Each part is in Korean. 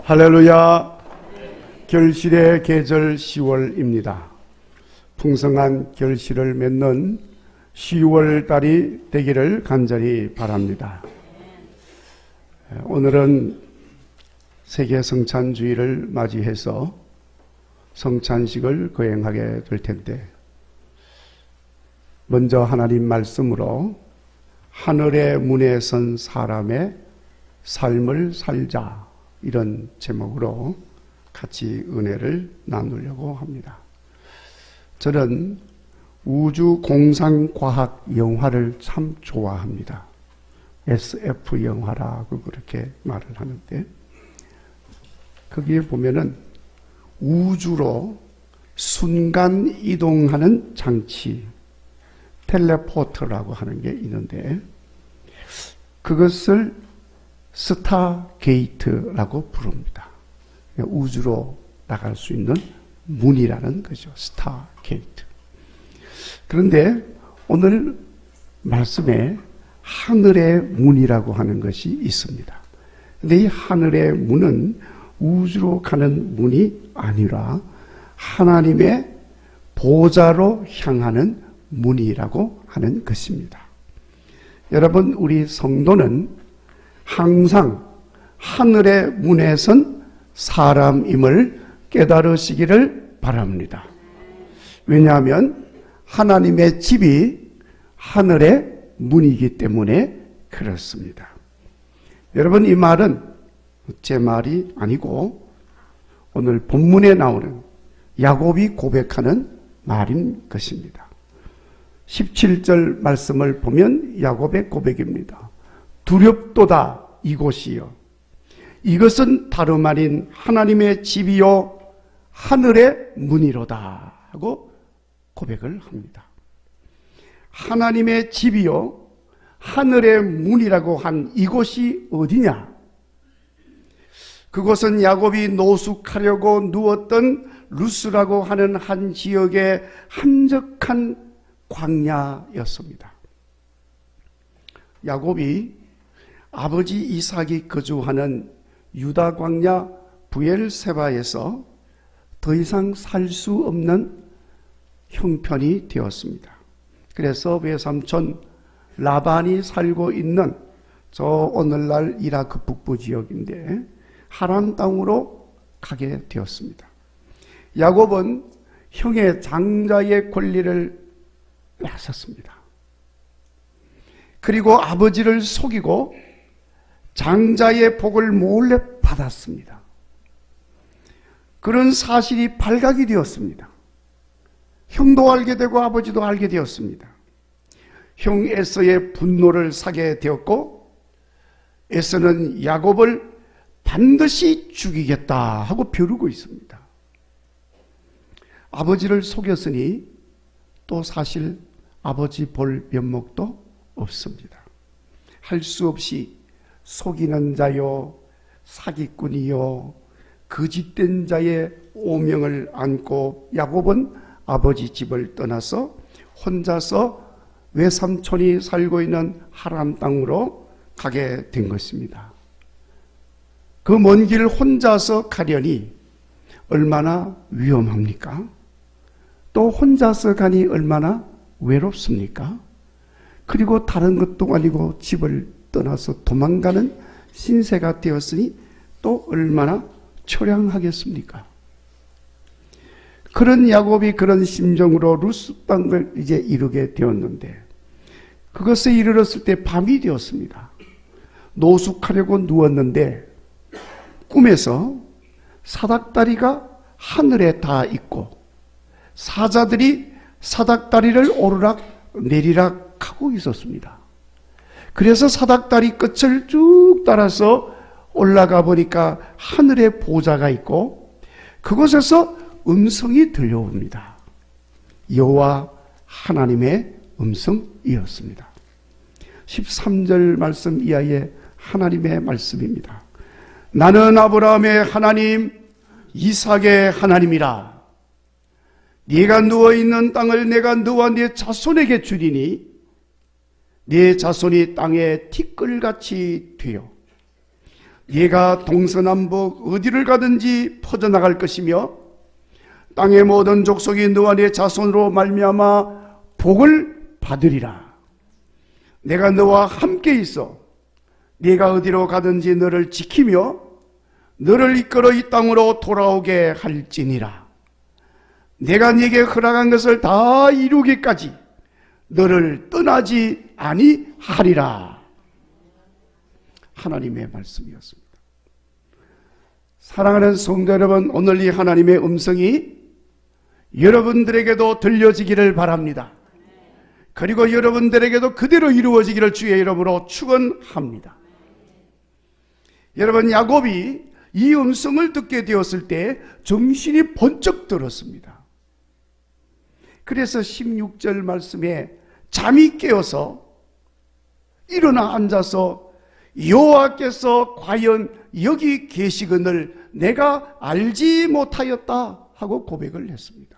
할렐루야. 결실의 계절 10월입니다. 풍성한 결실을 맺는 10월 달이 되기를 간절히 바랍니다. 오늘은 세계 성찬주의를 맞이해서 성찬식을 거행하게 될 텐데, 먼저 하나님 말씀으로 하늘의 문에 선 사람의 삶을 살자, 이런 제목으로 같이 은혜를 나누려고 합니다. 저는 우주 공상과학 영화를 참 좋아합니다. SF 영화라고 그렇게 말을 하는데, 거기에 보면은 우주로 순간 이동하는 장치, 텔레포트라고 하는 게 있는데, 그것을 스타게이트라고 부릅니다. 우주로 나갈 수 있는 문이라는 거죠. 스타게이트. 그런데 오늘 말씀에 하늘의 문이라고 하는 것이 있습니다. 근데 이 하늘의 문은 우주로 가는 문이 아니라 하나님의 보좌로 향하는 문이라고 하는 것입니다. 여러분, 우리 성도는 항상 하늘의 문에 선 사람임을 깨달으시기를 바랍니다. 왜냐하면 하나님의 집이 하늘의 문이기 때문에 그렇습니다. 여러분, 이 말은 제 말이 아니고 오늘 본문에 나오는 야곱이 고백하는 말인 것입니다. 17절 말씀을 보면 야곱의 고백입니다. 두렵도다 이곳이요, 이것은 다름 아닌 하나님의 집이요 하늘의 문이로다 하고 고백을 합니다. 하나님의 집이요 하늘의 문이라고 한 이곳이 어디냐? 그곳은 야곱이 노숙하려고 누웠던 루스라고 하는 한 지역의 한적한 광야였습니다. 야곱이 아버지 이삭이 거주하는 유다 광야 부엘세바에서 더 이상 살 수 없는 형편이 되었습니다. 그래서 외삼촌 라반이 살고 있는 저 오늘날 이라크 북부 지역인데 하란 땅으로 가게 되었습니다. 야곱은 형의 장자의 권리를 나섰습니다. 그리고 아버지를 속이고 장자의 복을 몰래 받았습니다. 그런 사실이 발각이 되었습니다. 형도 알게 되고 아버지도 알게 되었습니다. 형 에서의 분노를 사게 되었고, 에서는 야곱을 반드시 죽이겠다 하고 벼르고 있습니다. 아버지를 속였으니 또 사실 아버지 볼 면목도 없습니다. 할 수 없이 속이는 자요 사기꾼이요 거짓된 자의 오명을 안고 야곱은 아버지 집을 떠나서 혼자서 외삼촌이 살고 있는 하란 땅으로 가게 된 것입니다. 그 먼 길 혼자서 가려니 얼마나 위험합니까? 또 혼자서 가니 얼마나 외롭습니까? 그리고 다른 것도 아니고 집을 떠나서 도망가는 신세가 되었으니 또 얼마나 처량하겠습니까? 그런 야곱이 그런 심정으로 루스 땅을 이제 이루게 되었는데, 그것에 이르렀을 때 밤이 되었습니다. 노숙하려고 누웠는데 꿈에서 사닥다리가 하늘에 닿아 있고 사자들이 사닥다리를 오르락 내리락 하고 있었습니다. 그래서 사닥다리 끝을 쭉 따라서 올라가 보니까 하늘에 보좌가 있고 그곳에서 음성이 들려옵니다. 여호와 하나님의 음성이었습니다. 13절 말씀 이하의 하나님의 말씀입니다. 나는 아브라함의 하나님, 이삭의 하나님이라. 네가 누워있는 땅을 내가 너와 네 자손에게 주리니 네 자손이 땅에 티끌같이 되어 얘가 동서남북 어디를 가든지 퍼져나갈 것이며 땅의 모든 족속이 너와 네 자손으로 말미암아 복을 받으리라. 내가 너와 함께 있어 네가 어디로 가든지 너를 지키며 너를 이끌어 이 땅으로 돌아오게 할지니라. 내가 네게 허락한 것을 다 이루기까지 너를 떠나지 아니하리라. 하나님의 말씀이었습니다. 사랑하는 성도 여러분, 오늘 이 하나님의 음성이 여러분들에게도 들려지기를 바랍니다. 그리고 여러분들에게도 그대로 이루어지기를 주의 이름으로 축원합니다. 여러분, 야곱이 이 음성을 듣게 되었을 때 정신이 번쩍 들었습니다. 그래서 16절 말씀에 잠이 깨어서 일어나 앉아서 여호와께서 과연 여기 계시거늘 내가 알지 못하였다 하고 고백을 했습니다.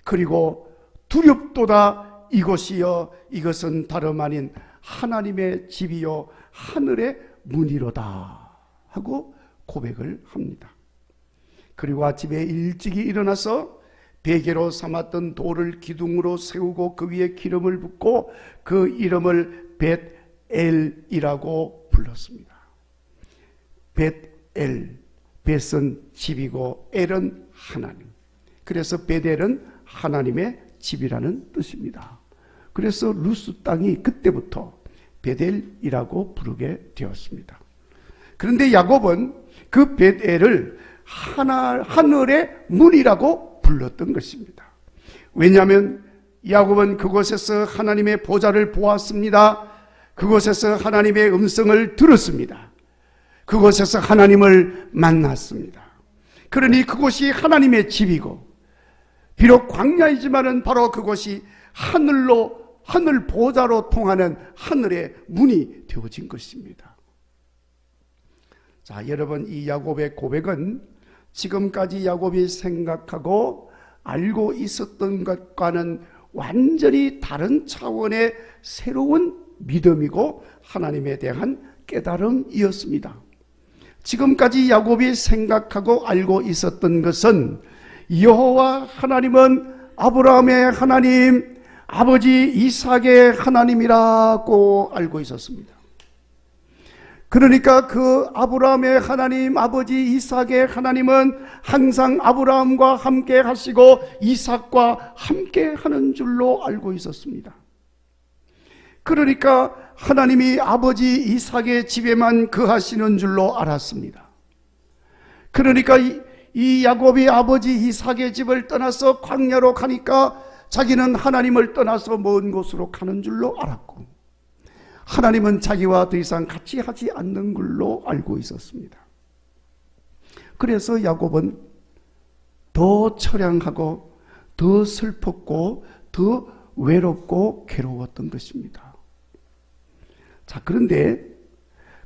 그리고 두렵도다 이곳이여 이것은 다름 아닌 하나님의 집이요 하늘의 문이로다 하고 고백을 합니다. 그리고 아침에 일찍이 일어나서 베개로 삼았던 돌을 기둥으로 세우고 그 위에 기름을 붓고 그 이름을 벳엘이라고 불렀습니다. 벳엘, 벳은 집이고 엘은 하나님. 그래서 벳엘은 하나님의 집이라는 뜻입니다. 그래서 루스 땅이 그때부터 벳엘이라고 부르게 되었습니다. 그런데 야곱은 그 벳엘을 하늘의 문이라고 불렀던 것입니다. 왜냐하면 야곱은 그곳에서 하나님의 보좌를 보았습니다. 그곳에서 하나님의 음성을 들었습니다. 그곳에서 하나님을 만났습니다. 그러니 그곳이 하나님의 집이고 비록 광야이지만은 바로 그곳이 하늘 보좌로 통하는 하늘의 문이 되어진 것입니다. 자, 여러분, 이 야곱의 고백은 지금까지 야곱이 생각하고 알고 있었던 것과는 완전히 다른 차원의 새로운 믿음이고 하나님에 대한 깨달음이었습니다. 지금까지 야곱이 생각하고 알고 있었던 것은 여호와 하나님은 아브라함의 하나님, 아버지 이삭의 하나님이라고 알고 있었습니다. 그러니까 그 아브라함의 하나님, 아버지 이삭의 하나님은 항상 아브라함과 함께 하시고 이삭과 함께 하는 줄로 알고 있었습니다. 그러니까 하나님이 아버지 이삭의 집에만 거하시는 줄로 알았습니다. 그러니까 이 야곱이 아버지 이삭의 집을 떠나서 광야로 가니까 자기는 하나님을 떠나서 먼 곳으로 가는 줄로 알았고, 하나님은 자기와 더 이상 같이 하지 않는 걸로 알고 있었습니다. 그래서 야곱은 더 처량하고 더 슬펐고 더 외롭고 괴로웠던 것입니다. 자, 그런데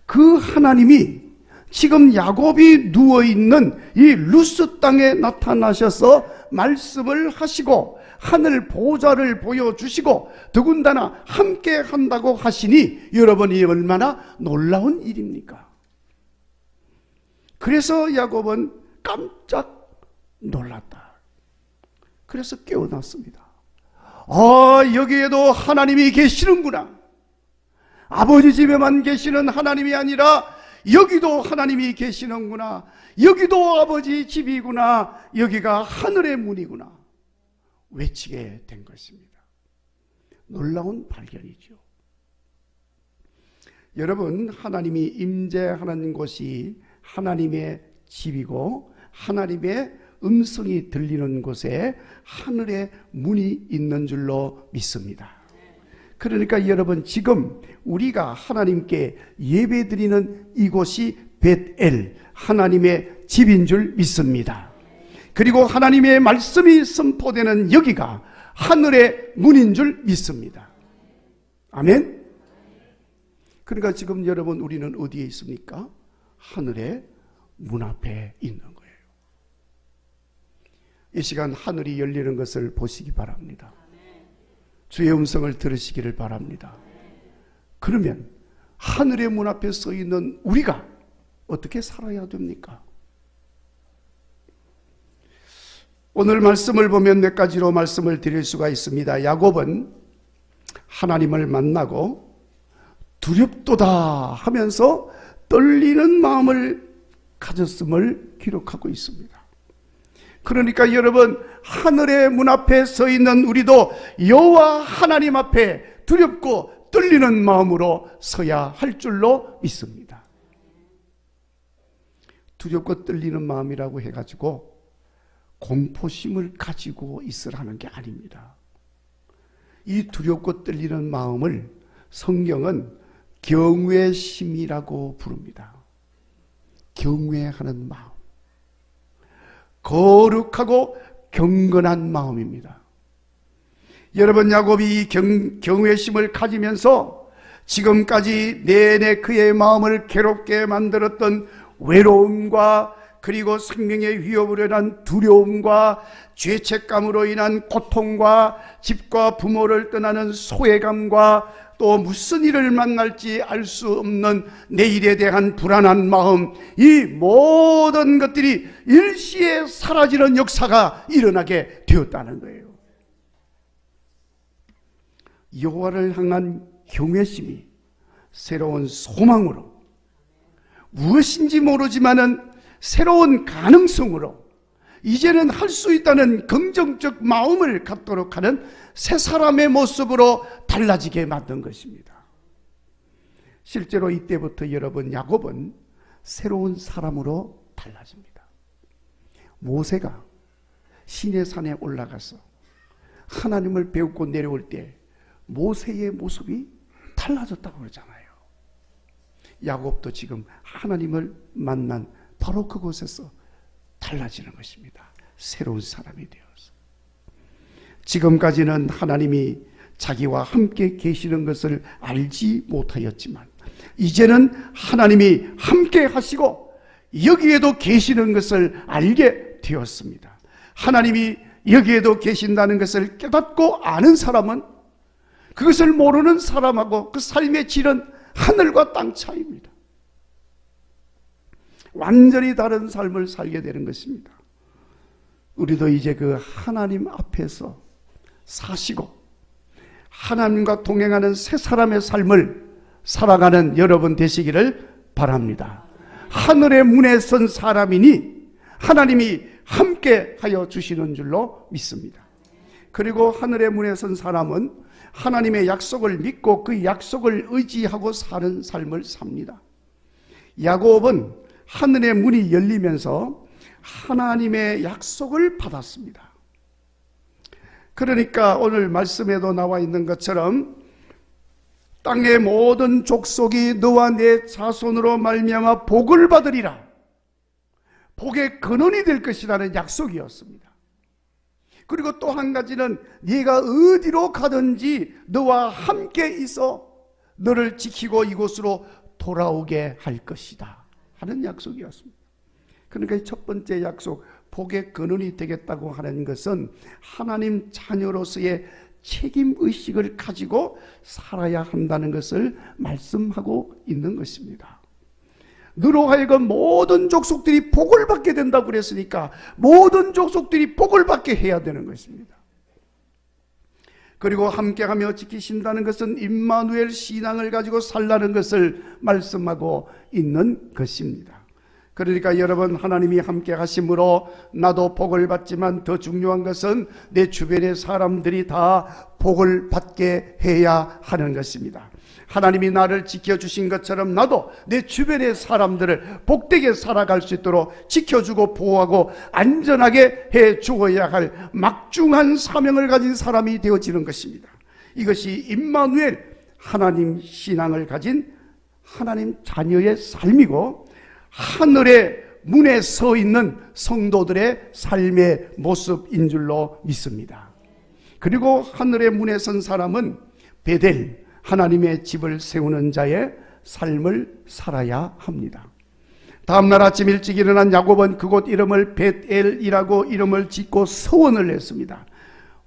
그 하나님이 지금 야곱이 누워있는 이 루스 땅에 나타나셔서 말씀을 하시고 하늘 보좌를 보여주시고 더군다나 함께 한다고 하시니 여러분이 얼마나 놀라운 일입니까? 그래서 야곱은 깜짝 놀랐다. 그래서 깨어났습니다. 여기에도 하나님이 계시는구나. 아버지 집에만 계시는 하나님이 아니라 여기도 하나님이 계시는구나. 여기도 아버지 집이구나. 여기가 하늘의 문이구나. 외치게 된 것입니다. 놀라운 발견이죠. 여러분, 하나님이 임재하는 곳이 하나님의 집이고 하나님의 음성이 들리는 곳에 하늘의 문이 있는 줄로 믿습니다. 그러니까 여러분, 지금 우리가 하나님께 예배드리는 이곳이 벳엘, 하나님의 집인 줄 믿습니다. 그리고 하나님의 말씀이 선포되는 여기가 하늘의 문인 줄 믿습니다. 아멘. 그러니까 지금 여러분, 우리는 어디에 있습니까? 하늘의 문 앞에 있는 거예요. 이 시간 하늘이 열리는 것을 보시기 바랍니다. 주의 음성을 들으시기를 바랍니다. 그러면 하늘의 문 앞에 서 있는 우리가 어떻게 살아야 됩니까? 오늘 말씀을 보면 몇 가지로 말씀을 드릴 수가 있습니다. 야곱은 하나님을 만나고 두렵도다 하면서 떨리는 마음을 가졌음을 기록하고 있습니다. 그러니까 여러분, 하늘의 문 앞에 서 있는 우리도 여호와 하나님 앞에 두렵고 떨리는 마음으로 서야 할 줄로 믿습니다. 두렵고 떨리는 마음이라고 해가지고 공포심을 가지고 있으라는 게 아닙니다. 이 두렵고 떨리는 마음을 성경은 경외심이라고 부릅니다. 경외하는 마음, 거룩하고 경건한 마음입니다. 여러분, 야곱이 경외심을 가지면서 지금까지 내내 그의 마음을 괴롭게 만들었던 외로움과 그리고 생명의 위협으로 인한 두려움과 죄책감으로 인한 고통과 집과 부모를 떠나는 소외감과 또 무슨 일을 만날지 알 수 없는 내일에 대한 불안한 마음, 이 모든 것들이 일시에 사라지는 역사가 일어나게 되었다는 거예요. 여호와를 향한 경외심이 새로운 소망으로, 무엇인지 모르지만은 새로운 가능성으로, 이제는 할 수 있다는 긍정적 마음을 갖도록 하는 새 사람의 모습으로 달라지게 만든 것입니다. 실제로 이때부터 여러분, 야곱은 새로운 사람으로 달라집니다. 모세가 시내산에 올라가서 하나님을 배우고 내려올 때 모세의 모습이 달라졌다고 그러잖아요. 야곱도 지금 하나님을 만난 바로 그곳에서 달라지는 것입니다. 새로운 사람이 되어서. 지금까지는 하나님이 자기와 함께 계시는 것을 알지 못하였지만 이제는 하나님이 함께 하시고 여기에도 계시는 것을 알게 되었습니다. 하나님이 여기에도 계신다는 것을 깨닫고 아는 사람은 그것을 모르는 사람하고 그 삶의 질은 하늘과 땅 차이입니다. 완전히 다른 삶을 살게 되는 것입니다. 우리도 이제 그 하나님 앞에서 사시고 하나님과 동행하는 새 사람의 삶을 살아가는 여러분 되시기를 바랍니다. 하늘의 문에 선 사람이니 하나님이 함께 하여 주시는 줄로 믿습니다. 그리고 하늘의 문에 선 사람은 하나님의 약속을 믿고 그 약속을 의지하고 사는 삶을 삽니다. 야곱은 하늘의 문이 열리면서 하나님의 약속을 받았습니다. 그러니까 오늘 말씀에도 나와 있는 것처럼 땅의 모든 족속이 너와 내 자손으로 말미암아 복을 받으리라, 복의 근원이 될 것이라는 약속이었습니다. 그리고 또 한 가지는 네가 어디로 가든지 너와 함께 있어 너를 지키고 이곳으로 돌아오게 할 것이다 하는 약속이었습니다. 그러니까 첫 번째 약속, 복의 근원이 되겠다고 하는 것은 하나님 자녀로서의 책임의식을 가지고 살아야 한다는 것을 말씀하고 있는 것입니다. 너로 하여금 모든 족속들이 복을 받게 된다고 그랬으니까 모든 족속들이 복을 받게 해야 되는 것입니다. 그리고 함께하며 지키신다는 것은 임마누엘 신앙을 가지고 살라는 것을 말씀하고 있는 것입니다. 그러니까 여러분, 하나님이 함께 하심으로 나도 복을 받지만 더 중요한 것은 내 주변의 사람들이 다 복을 받게 해야 하는 것입니다. 하나님이 나를 지켜주신 것처럼 나도 내 주변의 사람들을 복되게 살아갈 수 있도록 지켜주고 보호하고 안전하게 해 주어야 할 막중한 사명을 가진 사람이 되어지는 것입니다. 이것이 임마누엘 하나님 신앙을 가진 하나님 자녀의 삶이고 하늘의 문에 서 있는 성도들의 삶의 모습인 줄로 믿습니다. 그리고 하늘의 문에 선 사람은 베델, 하나님의 집을 세우는 자의 삶을 살아야 합니다. 다음날 아침 일찍 일어난 야곱은 그곳 이름을 벳엘이라고 이름을 짓고 서원을 했습니다.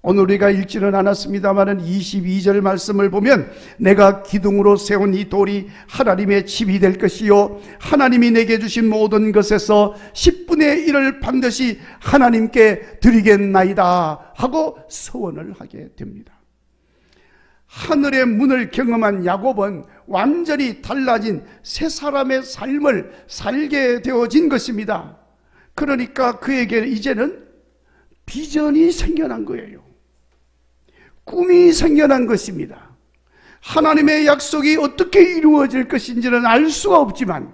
오늘 우리가 읽지는 않았습니다만 22절 말씀을 보면 내가 기둥으로 세운 이 돌이 하나님의 집이 될 것이요 하나님이 내게 주신 모든 것에서 10분의 1을 반드시 하나님께 드리겠나이다 하고 서원을 하게 됩니다. 하늘의 문을 경험한 야곱은 완전히 달라진 새 사람의 삶을 살게 되어진 것입니다. 그러니까 그에게 이제는 비전이 생겨난 거예요. 꿈이 생겨난 것입니다. 하나님의 약속이 어떻게 이루어질 것인지는 알 수가 없지만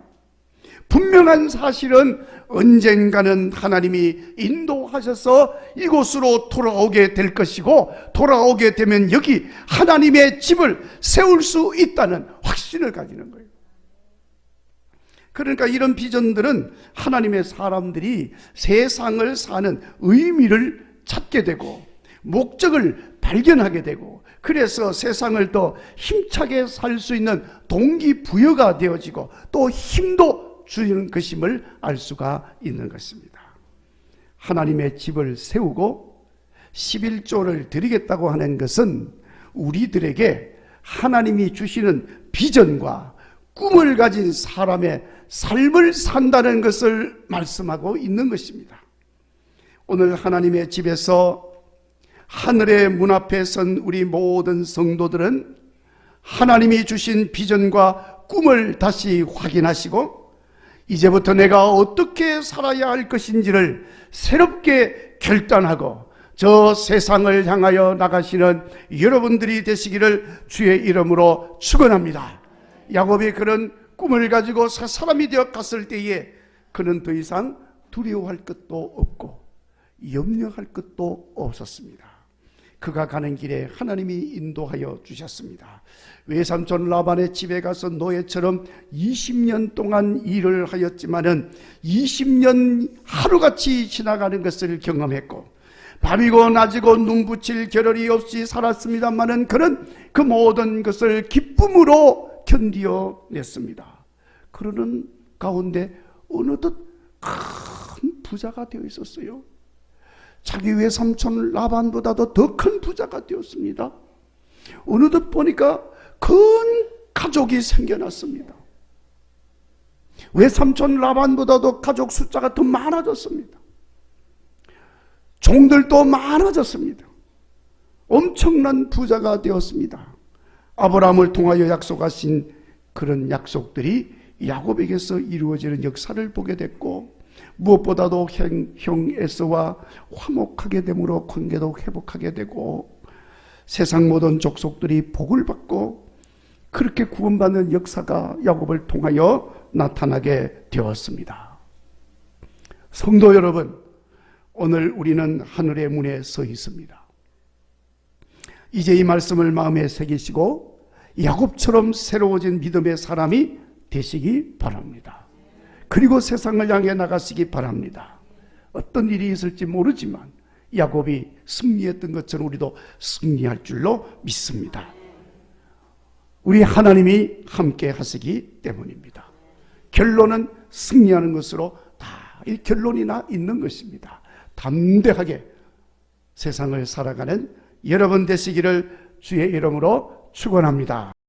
분명한 사실은 언젠가는 하나님이 인도하셔서 이곳으로 돌아오게 될 것이고 돌아오게 되면 여기 하나님의 집을 세울 수 있다는 확신을 가지는 거예요. 그러니까 이런 비전들은 하나님의 사람들이 세상을 사는 의미를 찾게 되고 목적을 발견하게 되고 그래서 세상을 더 힘차게 살 수 있는 동기부여가 되어지고 또 힘도 주는 것임을 알 수가 있는 것입니다. 하나님의 집을 세우고 11조를 드리겠다고 하는 것은 우리들에게 하나님이 주시는 비전과 꿈을 가진 사람의 삶을 산다는 것을 말씀하고 있는 것입니다. 오늘 하나님의 집에서 하늘의 문 앞에 선 우리 모든 성도들은 하나님이 주신 비전과 꿈을 다시 확인하시고 이제부터 내가 어떻게 살아야 할 것인지를 새롭게 결단하고 저 세상을 향하여 나가시는 여러분들이 되시기를 주의 이름으로 축원합니다. 야곱이 그런 꿈을 가지고 새 사람이 되어 갔을 때에 그는 더 이상 두려워할 것도 없고 염려할 것도 없었습니다. 그가 가는 길에 하나님이 인도하여 주셨습니다. 외삼촌 라반의 집에 가서 노예처럼 20년 동안 일을 하였지만은 20년 하루같이 지나가는 것을 경험했고 밤이고 낮이고 눈 붙일 겨를이 없이 살았습니다마는 그는 그 모든 것을 기쁨으로 견디어냈습니다. 그러는 가운데 어느덧 큰 부자가 되어 있었어요. 자기 외삼촌 라반보다도 더 큰 부자가 되었습니다. 어느덧 보니까 큰 가족이 생겨났습니다. 외삼촌 라반보다도 가족 숫자가 더 많아졌습니다. 종들도 많아졌습니다. 엄청난 부자가 되었습니다. 아브라함을 통하여 약속하신 그런 약속들이 야곱에게서 이루어지는 역사를 보게 됐고 무엇보다도 형 에서와 화목하게 됨으로 관계도 회복하게 되고 세상 모든 족속들이 복을 받고 그렇게 구원받는 역사가 야곱을 통하여 나타나게 되었습니다. 성도 여러분, 오늘 우리는 하늘의 문에 서 있습니다. 이제 이 말씀을 마음에 새기시고 야곱처럼 새로워진 믿음의 사람이 되시기 바랍니다. 그리고 세상을 향해 나가시기 바랍니다. 어떤 일이 있을지 모르지만 야곱이 승리했던 것처럼 우리도 승리할 줄로 믿습니다. 우리 하나님이 함께 하시기 때문입니다. 결론은 승리하는 것으로 다 이 결론이 나 있는 것입니다. 담대하게 세상을 살아가는 여러분 되시기를 주의 이름으로 축원합니다.